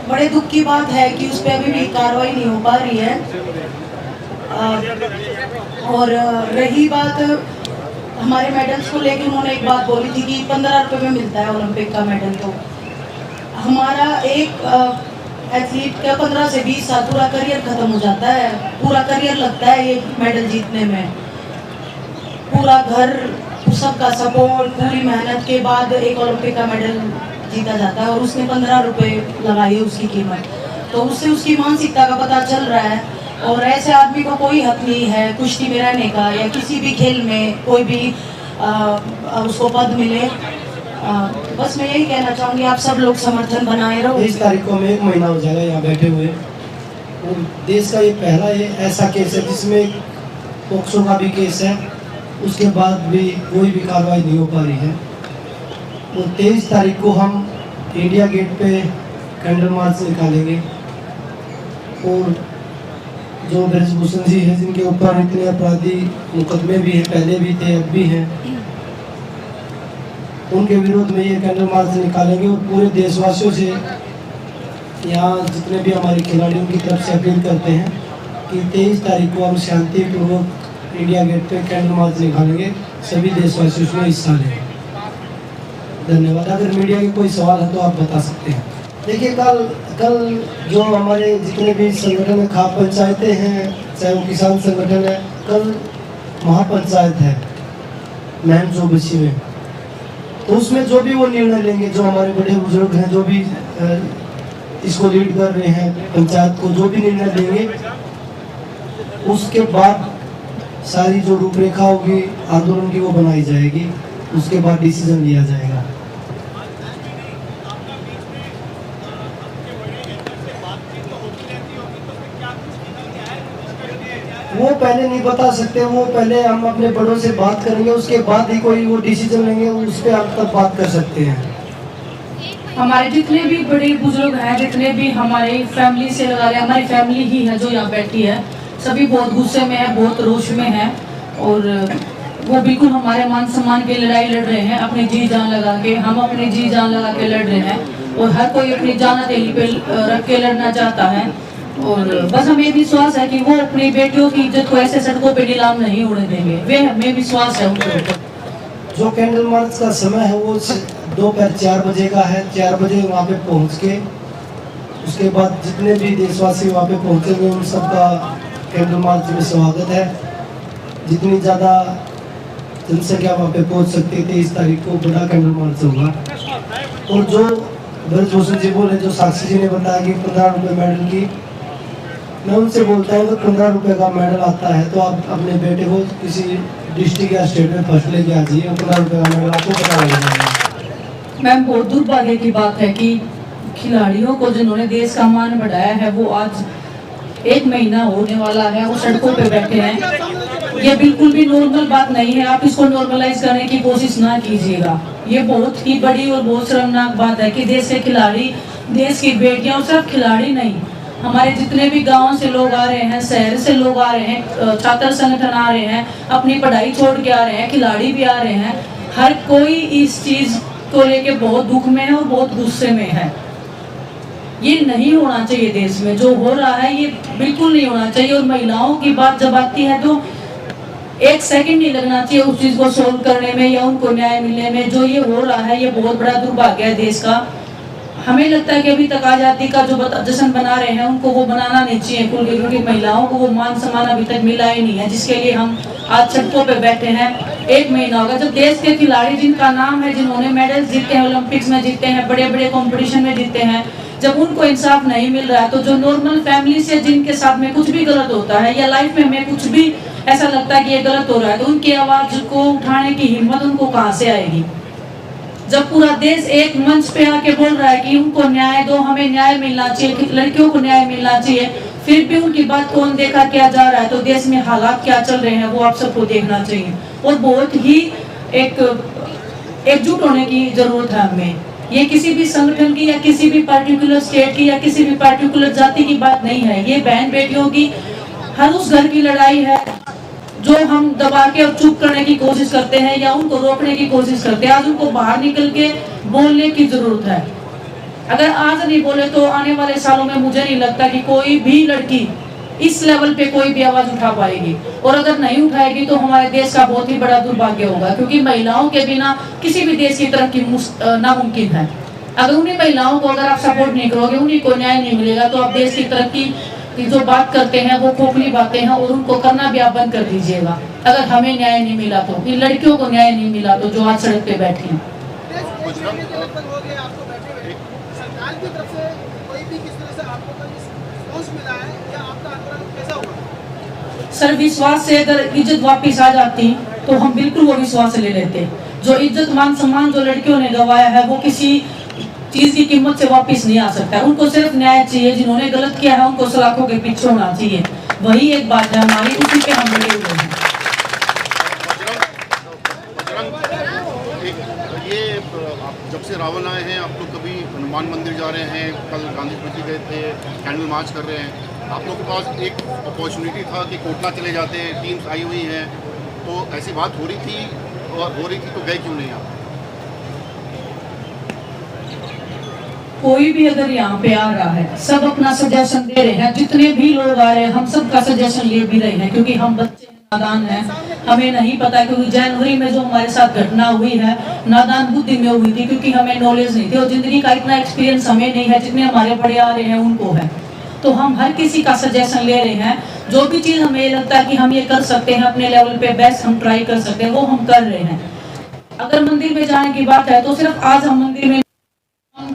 बड़े दुख की बात है कि उस पर अभी भी कार्रवाई नहीं हो पा रही है। और रही बात हमारे मेडल्स को लेकर, उन्होंने एक बात बोली थी कि 15 रुपये में मिलता है ओलंपिक का मेडल। तो हमारा एक एथलीट का 15 से 20 साल पूरा करियर खत्म हो जाता है, पूरा करियर लगता है ये मेडल जीतने में। पूरा घर, सबका सपोर्ट, पूरी मेहनत के बाद एक ओलंपिक का मेडल जीता जाता है और उसने 15 रुपये लगाई है उसकी कीमत। तो उससे उसकी मानसिकता का पता चल रहा है। और ऐसे आदमी को कोई हक नहीं है कुश्ती में रहने का या किसी भी खेल में कोई भी उसको पद मिले। बस मैं यही कहना चाहूँगी, आप सब लोग समर्थन बनाए रहो। 23 तारीख को हमें 1 महीना हो जाएगा यहाँ बैठे हुए, और देश का ये पहला ये ऐसा केस है जिसमें पोक्सो का भी केस है, उसके बाद भी कोई भी कार्रवाई नहीं हो पा रही है। तो 23 तारीख को हम इंडिया गेट पे कैंडल मार्च निकालेंगे, और जो ब्रजभूषण जी हैं जिनके ऊपर इतने अपराधी मुकदमे भी हैं, पहले भी थे अब भी हैं, उनके विरोध में ये कैंडल मार्च निकालेंगे। और पूरे देशवासियों से यहाँ जितने भी हमारे खिलाड़ियों की तरफ से अपील करते हैं कि 23 तारीख को हम शांतिपूर्वक इंडिया गेट पे कैंडल मार्च निकालेंगे, सभी देशवासी उसमें हिस्सा लेंगे। धन्यवाद। अगर मीडिया के कोई सवाल है तो आप बता सकते हैं। देखिए, कल जो हमारे जितने भी संगठन है, खाप पंचायतें हैं, चाहे वो किसान संगठन है, कल महापंचायत है महम चौबसी में। तो उसमें जो भी वो निर्णय लेंगे, जो हमारे बड़े बुजुर्ग हैं, जो भी इसको लीड कर रहे हैं पंचायत को, जो भी निर्णय लेंगे, उसके बाद सारी जो रूपरेखा होगी आंदोलन की वो बनाई जाएगी, उसके बाद डिसीजन लिया जाएगा। वो पहले नहीं बता सकते, वो पहले हम अपने बड़ों से बात करेंगे, उसके बाद ही कोई वो डिसीजन लेंगे, उस पर आप तब बात कर सकते हैं। हमारे जितने भी बड़े बुजुर्ग हैं, जितने भी हमारे फैमिली से लगा रहे, हमारी फैमिली ही है जो यहाँ बैठी है, सभी बहुत गुस्से में है, बहुत रोष में है, और वो बिल्कुल हमारे मान सम्मान की लड़ाई लड़ रहे हैं, अपनी जी जान लगा के। हम अपनी जी जान लगा के लड़ रहे हैं, और हर कोई अपनी जान हथेली पे रख के लड़ना चाहता है। और बस हमें विश्वास है कि वो अपनी बेटियों की इज्जत को ऐसे सड़कों पे नीलाम नहीं होने देंगे, वे हमें विश्वास है उनके ऊपर। जो कैंडल मार्च का समय है वो दोपहर 4 बजे का है। 4 बजे वहाँ पे पहुँच के उसके बाद जितने भी देशवासी वहाँ पे पहुँचेंगे उन सबका कैंडल मार्च में स्वागत है। जितनी ज़्यादा जनसंख्या वहाँ पे पहुँच सकती है, 23 तारीख को बड़ा कैंडल मार्च होगा। और जो ब्रजभूषण जी बोले, जो साक्षी जी ने बताया कि 15 रुपये मेडल की, मैं उनसे बोलता हूँ कि 15 रुपये का मेडल आता है तो आप अपने बेटे को किसी डिस्ट्रिक्ट या स्टेट में फर्स्ट लेके आ जाइए, 15 रुपये का मेडल आपको पता लग जाएगा। मैम, बहुत दुर्भाग्य की बात है कि खिलाड़ियों को जिन्होंने देश का मान बढ़ाया है, वो आज 1 महीना होने वाला है, वो सड़कों पे बैठे हैं। ये बिल्कुल भी नॉर्मल बात नहीं है, आप इसको नॉर्मलाइज करने की कोशिश ना कीजिएगा। ये बहुत ही बड़ी और बहुत शर्मनाक बात है कि देश के खिलाड़ी, देश की बेटियां, और सिर्फ खिलाड़ी नहीं, हमारे जितने भी गांव से लोग आ रहे हैं, शहर से लोग आ रहे हैं, छात्र संगठन आ रहे हैं, अपनी पढ़ाई छोड़ के आ रहे हैं, खिलाड़ी भी आ रहे हैं, हर कोई इस चीज को लेके बहुत दुख में है और बहुत गुस्से में है। ये नहीं होना चाहिए देश में, जो हो रहा है ये बिल्कुल नहीं होना चाहिए। और महिलाओं की बात जब आती है तो 1 सेकंड नहीं लगना चाहिए उस चीज को सोल्व करने में या उनको न्याय मिलने में। जो ये हो रहा है ये बहुत बड़ा दुर्भाग्य है देश का। हमें लगता है कि अभी तक आज़ादी का जो जश्न बना रहे हैं उनको वो बनाना नहीं चाहिए, क्योंकि महिलाओं को वो मान सम्मान अभी तक मिला ही नहीं है, जिसके लिए हम आज सड़कों पे बैठे हैं। 1 महीना होगा जब देश के खिलाड़ी जिनका नाम है, जिन्होंने मेडल जीते हैं, ओलंपिक्स में जीते हैं, बड़े बड़े कॉम्पिटिशन में जीते हैं, जब उनको इंसाफ नहीं मिल रहा है, तो जो नॉर्मल फैमिली से जिनके साथ में कुछ भी गलत होता है या लाइफ में हमें कुछ भी ऐसा लगता है कि ये गलत हो रहा है, तो उनकी आवाज को उठाने की हिम्मत उनको कहाँ से आएगी? जब पूरा देश एक मंच पे आके बोल रहा है कि उनको न्याय दो, हमें न्याय मिलना चाहिए, लड़कियों को न्याय मिलना चाहिए, फिर भी उनकी बात कौन देखा क्या जा रहा है, तो देश में हालात क्या चल रहे हैं वो आप सबको देखना चाहिए। और बहुत ही एकजुट होने की जरूरत है हमें। ये किसी भी संगठन की या किसी भी पार्टिकुलर स्टेट की या किसी भी पार्टिकुलर जाति की बात नहीं है, ये बहन बेटियों की हर उस घर की लड़ाई है जो हम दबा के और चुप करने की कोशिश करते हैं या उनको रोकने की कोशिश करते हैं। आज उनको बाहर निकल के बोलने की जरूरत है। अगर आज नहीं बोले तो आने वाले सालों में मुझे नहीं लगता कि कोई भी लड़की इस लेवल पे कोई भी आवाज उठा पाएगी, और अगर नहीं उठाएगी तो हमारे देश का बहुत ही बड़ा दुर्भाग्य होगा, क्योंकि महिलाओं के बिना किसी भी देश की तरक्की नामुमकिन है। अगर उन्हीं महिलाओं को अगर आप सपोर्ट नहीं करोगे, उन्हीं को न्याय नहीं मिलेगा, तो आप देश की तरक्की की जो बात करते हैं वो खोखली बातें हैं, और उनको करना भी आप बंद कर दीजिएगा। अगर हमें न्याय नहीं मिला तो, इन लड़कियों को न्याय नहीं मिला तो, जो आज सड़क पे बैठी हैं। सरकार की तरफ से कोई भी किस तरह से आपको रिस्पॉन्स मिला है या आपका आंदोलन कैसा होगा? सर, विश्वास से अगर इज्जत वापस आ जाती तो हम बिल्कुल वो विश्वास ले लेते। जो इज्जत मान सम्मान जो लड़कियों ने गंवाया है वो किसी चीज की कीमत से वापस नहीं आ सकता है। उनको सिर्फ न्याय चाहिए, जिन्होंने गलत किया है उनको सलाखों के पीछे होना चाहिए, वही एक बात है हमारी, उसी पे हम लगे हुए हैं। ये आप जब से रावण आए हैं, आप लोग कभी हनुमान मंदिर जा रहे हैं, कल गांधी जी गए थे, कैंडल मार्च कर रहे हैं, आप लोग के पास एक अपॉर्चुनिटी था कि कोटला चले जाते हैं, टीम्स आई हुई हैं, तो ऐसी बात हो रही थी, और हो रही थी तो गए क्यों नहीं आप? कोई भी अगर यहाँ पे आ रहा है, सब अपना सजेशन दे रहे हैं, जितने भी लोग आ रहे हैं हम सबका सजेशन ले भी रहे हैं, क्योंकि हम बच्चे नादान है, हमें नहीं पता। क्योंकि जनवरी में जो हमारे साथ घटना हुई है नादान बुद्धि में हुई थी, क्योंकि हमें नॉलेज नहीं थी, और जिंदगी का इतना एक्सपीरियंस हमें नहीं है जितने हमारे बड़े आ रहे हैं उनको है। तो हम हर किसी का सजेशन ले रहे हैं, जो भी चीज हमें लगता है कि हम ये कर सकते हैं, अपने लेवल पे बेस्ट हम ट्राई कर सकते हैं, वो हम कर रहे हैं। अगर मंदिर में जाने की बात है तो सिर्फ आज हम मंदिर में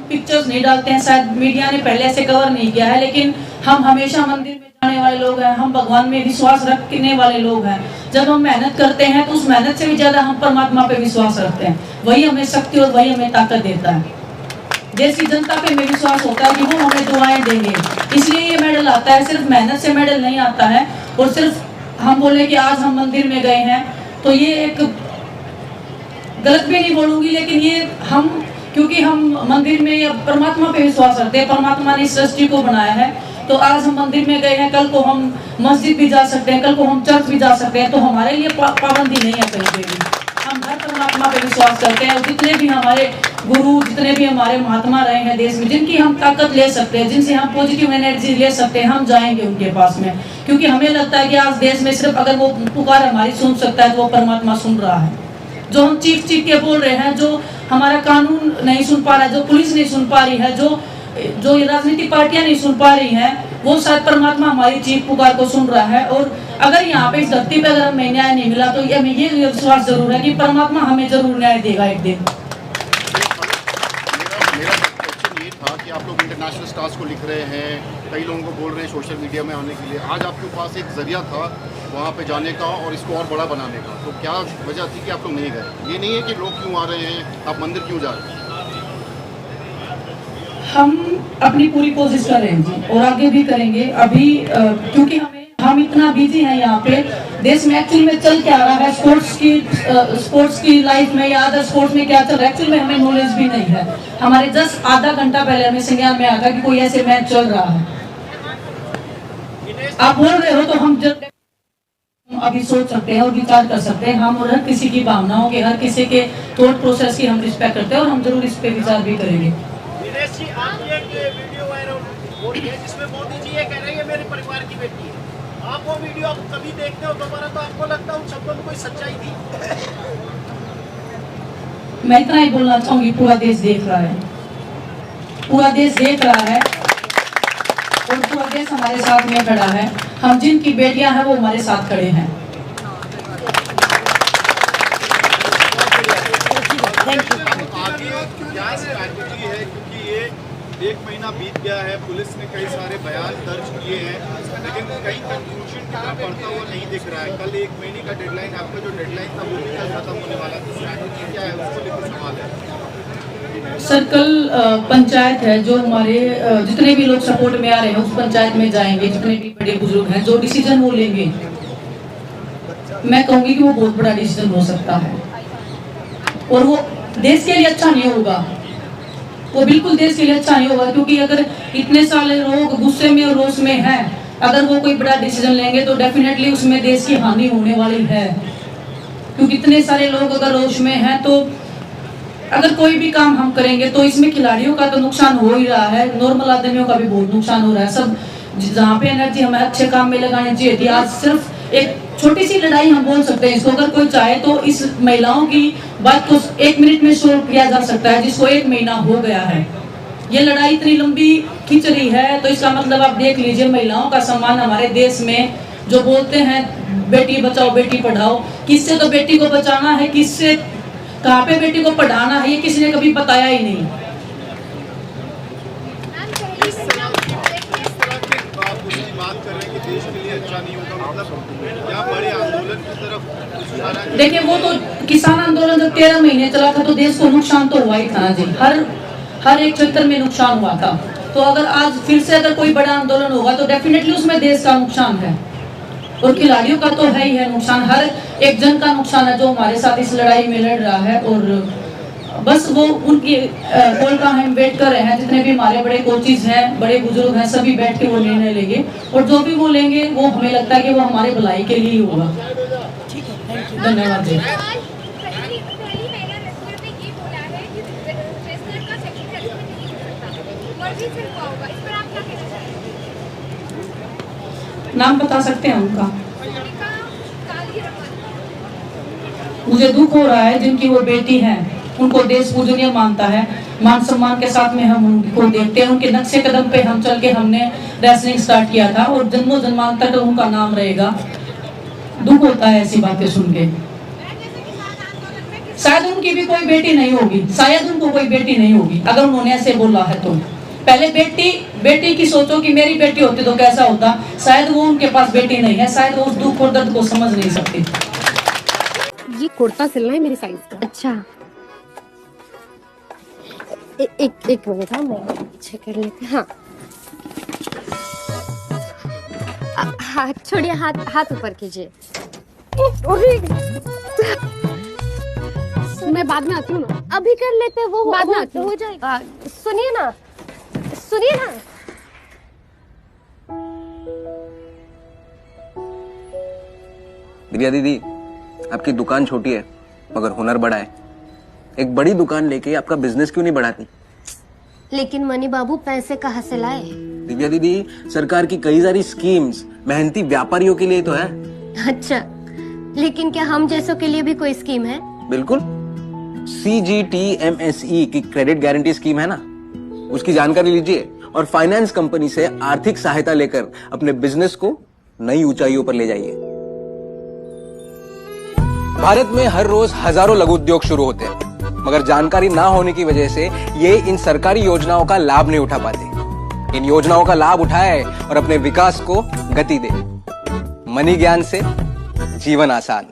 पिक्चर्स नहीं डालते हैं, शायद मीडिया ने पहले से कवर नहीं किया है, लेकिन हम हमेशा मंदिर में जाने वाले लोग हैं, हम भगवान में विश्वास रखने वाले लोग हैं। जब हम मेहनत करते हैं तो उस मेहनत से भी ज्यादा हम परमात्मा पे विश्वास रखते हैं, वही हमें शक्ति और वही हमें ताकत देता है। देश की जनता पे हमें विश्वास होता है कि वो हमें दुआएं देंगे, इसलिए ये मेडल आता है। सिर्फ मेहनत से मेडल नहीं आता है, और सिर्फ हम बोले कि आज हम मंदिर में गए हैं तो ये एक गलत भी नहीं बोलूंगी, लेकिन ये हम क्योंकि हम मंदिर में परमात्मा पे विश्वास रखते हैं, परमात्मा ने इस सृष्टि को बनाया है, तो आज हम मंदिर में गए हैं, कल को हम मस्जिद भी जा सकते हैं, कल को हम चर्च भी जा सकते हैं, तो हमारे लिए पाबंदी नहीं है कहीं पे भी। हम हर परमात्मा पे विश्वास करते हैं, और जितने भी हमारे गुरु, जितने भी हमारे महात्मा रहे हैं देश में, जिनकी हम ताकत ले सकते हैं, जिनसे हम पॉजिटिव एनर्जी ले सकते हैं, हम जाएंगे उनके पास में, क्योंकि हमें लगता है कि आज देश में सिर्फ अगर वो पुकार हमारी सुन सकता है तो वो परमात्मा सुन रहा है। जो हम चीख चीख के बोल रहे हैं, जो हमारा कानून नहीं सुन पा रहा है, जो पुलिस नहीं सुन पा रही है, जो राजनीतिक पार्टियां नहीं सुन पा रही हैं, वो शायद परमात्मा हमारी चीख पुकार को सुन रहा है। और अगर यहाँ पे इस धरती पे अगर हमें न्याय नहीं मिला तो हमें ये विश्वास जरूर है कि परमात्मा हमें जरूर न्याय देगा एक दिन। मेरा क्वेश्चन ये था कि आप लोग इंटरनेशनल स्टार्स को लिख रहे हैं, कई लोगों को बोल रहे हैं सोशल मीडिया में आने के लिए, आज आपके पास एक जरिया था वहाँ पे जाने का और इसको और बड़ा बनाने का, तो क्या वजह थी कि आप लोग नहीं गए? ये नहीं है कि लोग क्यों आ रहे हैं, आप मंदिर क्यों जा रहे हैं? हम अपनी पूरी कोशिश कर रहे हैं जी, और आगे भी करेंगे। अभी क्योंकि हम इतना बिजी हैं यहाँ पे, देश में एक्चुअल में चल क्या रहा है, स्पोर्ट्स की लाइफ में या अदर स्पोर्ट्स में क्या चल रहा है, एक्चुअल में हमें नॉलेज भी नहीं है। हमारे जस्ट आधा घंटा पहले हमें संज्ञान में आया कि कोई ऐसे मैच चल रहा है। आप बोल रहे हो तो हम अभी सोच सकते हैं और विचार कर सकते हैं, हम और हर किसी की भावनाओं के, हर किसी के थॉट प्रोसेस की हम रिस्पेक्ट करते हैं, और हम जरूर इस पे विचार भी करेंगे। दिनेश जी, आपकी एक वीडियो वायरल हो रही है जिसमें मोदी जी ये कह रहे हैं ये मेरे परिवार की बेटी है। आप वो वीडियो आप कभी देखते हो दोबारा तो आपको लगता है उन शब्दों में कोई सच्चाई थी? मैं इतना ही बोलना चाहूंगी, पूरा देश देख रहा है, पूरा देश देख रहा है, और पूरा देश हमारे साथ में खड़ा है। हम जिनकी बेटियां हैं वो हमारे साथ खड़े हैं। आगे क्या स्ट्रैटेजी है, क्योंकि ये एक महीना बीत गया है, पुलिस ने कई सारे बयान दर्ज किए हैं, लेकिन कहीं कंक्लूजन की तरफ बढ़ता हुआ नहीं दिख रहा है। कल 1 महीने का डेडलाइन, आपका जो डेडलाइन था वो भी कल खत्म होने वाला था, स्ट्रैटेजी क्या है उसको लेकर सवाल है? सर, कल पंचायत है, जो हमारे जितने भी लोग सपोर्ट में आ रहे हैं उस पंचायत में जाएंगे, जितने भी बड़े बुजुर्ग हैं, जो डिसीजन वो लेंगे, मैं कहूँगी कि वो बहुत बड़ा डिसीजन हो सकता है, और वो देश के लिए अच्छा नहीं होगा, वो बिल्कुल देश के लिए अच्छा नहीं होगा। क्योंकि अगर इतने सारे लोग गुस्से में और रोष में हैं, अगर वो कोई बड़ा डिसीजन लेंगे तो डेफिनेटली उसमें देश की हानि होने वाली है। क्योंकि इतने सारे लोग अगर रोष में हैं तो अगर कोई भी काम हम करेंगे तो इसमें खिलाड़ियों का तो नुकसान हो ही रहा है, नॉर्मल आदमियों का भी बहुत नुकसान हो रहा है। सब जहाँ पे एनर्जी हमें अच्छे काम में लगानी चाहिए थी, आज सिर्फ एक छोटी सी लड़ाई हम बोल सकते हैं इसको, अगर कोई चाहे तो इस महिलाओं की बात को 1 मिनट में सोल्व किया जा सकता है, जिसको 1 महीना हो गया है। ये लड़ाई इतनी लंबी खिंच रही है, तो इसका मतलब आप देख लीजिए महिलाओं का सम्मान हमारे देश में जो बोलते हैं बेटी बचाओ बेटी पढ़ाओ, किससे तो बेटी को बचाना है, किससे कहाँ पे बेटी को पढ़ाना है, ये किसी ने कभी बताया ही नहीं। इस तरह की आप उसकी बात कर रहे हैं कि देश के लिए अच्छा नहीं होगा, मतलब क्या बड़े आंदोलन की तरफ इशारा है? देखिए वो तो किसान आंदोलन जब 13 महीने चला था तो देश को नुकसान तो हुआ ही था ना जी, हर एक क्षेत्र में नुकसान हुआ था। तो अगर आज फिर से अगर कोई बड़ा आंदोलन होगा तो डेफिनेटली उसमें देश का नुकसान है, और खिलाड़ियों का तो है ही है नुकसान, हर एक जन का नुकसान है जो हमारे साथ इस लड़ाई में लड़ रहा है। और बस वो उनकी कॉल का हम वेट कर रहे हैं, जितने भी हमारे बड़े कोचिज हैं, बड़े बुजुर्ग हैं, सभी बैठ के वो निर्णय लेंगे, और जो भी वो लेंगे वो हमें लगता है कि वो हमारे भलाई के लिए ही होगा। धन्यवाद जी। नाम बता सकते हैं उनका? मुझे दुख हो रहा है जिनकी वो बेटी है, उनको देश पूजनीय मानता है, मान सम्मान के साथ में हम उनको देखते हैं, उनके नक्शे कदम पे हम चल के हमने रेसलिंग स्टार्ट किया था और जन्मों जन्मांतर उनका नाम रहेगा। दुख होता है ऐसी बातें सुन के। शायद उनकी भी कोई बेटी नहीं होगी, शायद उनको कोई बेटी नहीं होगी अगर उन्होंने ऐसे बोला है तो। पहले बेटी की सोचो कि मेरी बेटी होती तो कैसा होता, शायद वो उनके पास बेटी नहीं है, शायद वो उस दुख और दर्द को समझ नहीं सकती। ये कुर्ता सिलना है मेरी साइज का। अच्छा एक मिनट, हाँ मैं चेक कर लेती हूँ। हाँ हाथ छोड़िए, हाथ ऊपर कीजिए। मैं बाद में आती हूँ ना। अभी कर लेते हैं, वो बाद में आती हो जाएगा। सुनिए ना। दिव्या दीदी, आपकी दुकान छोटी है मगर हुनर बड़ा है, एक बड़ी दुकान लेके आपका बिजनेस क्यों नहीं बढ़ाती? लेकिन मनी बाबू पैसे कहाँ से लाए? दिव्या दीदी, सरकार की कई सारी स्कीम्स मेहनती व्यापारियों के लिए तो है। अच्छा, लेकिन क्या हम जैसों के लिए भी कोई स्कीम है? बिल्कुल, CGTMSE की क्रेडिट गारंटी स्कीम है ना, उसकी जानकारी लीजिए और फाइनेंस कंपनी से आर्थिक सहायता लेकर अपने बिजनेस को नई ऊंचाइयों पर ले जाइए। भारत में हर रोज हजारों लघु उद्योग शुरू होते हैं, मगर जानकारी ना होने की वजह से ये इन सरकारी योजनाओं का लाभ नहीं उठा पाते। इन योजनाओं का लाभ उठाए और अपने विकास को गति दे। मनी ज्ञान से जीवन आसान।